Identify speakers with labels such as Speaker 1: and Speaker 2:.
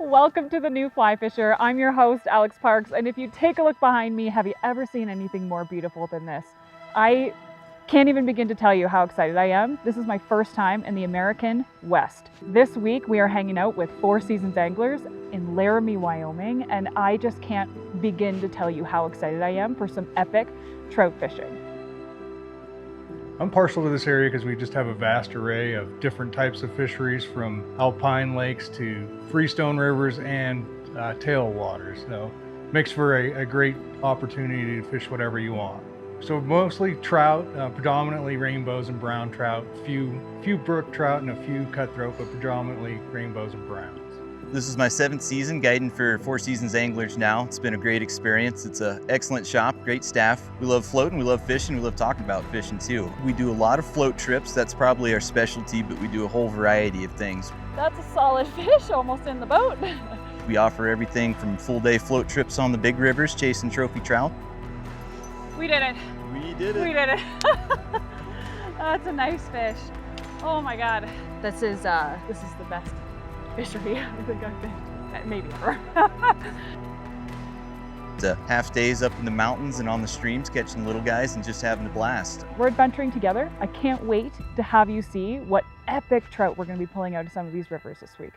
Speaker 1: Welcome to the New Fly Fisher. I'm your host, Alex Parks, and if you take a look behind me, have you ever seen anything more beautiful than this? I can't even begin to tell you how excited I am. This is my first time in the American West. This week we are hanging out with Four Seasons anglers in Laramie, Wyoming, and I just can't begin to tell you how excited I am for some epic trout fishing.
Speaker 2: I'm partial to this area because we just have a vast array of different types of fisheries, from alpine lakes to freestone rivers and tailwaters. So makes for a great opportunity to fish whatever you want. So mostly trout, predominantly rainbows and brown trout, few brook trout and a few cutthroat, but predominantly rainbows and browns.
Speaker 3: This is my 7th season guiding for Four Seasons anglers now. It's been a great experience. It's an excellent shop, great staff. We love floating, we love fishing, we love talking about fishing too. We do a lot of float trips. That's probably our specialty, but we do a whole variety of things.
Speaker 1: That's a solid fish, almost in the boat.
Speaker 3: We offer everything from full-day float trips on the big rivers, chasing trophy trout.
Speaker 1: We did it.
Speaker 3: We did it.
Speaker 1: We did it. That's a nice fish. Oh my God. This is the best fishery I think I've been, maybe ever.
Speaker 3: The half days up in the mountains and on the streams, catching little guys and just having a blast.
Speaker 1: We're adventuring together. I can't wait to have you see what epic trout we're going to be pulling out of some of these rivers this week.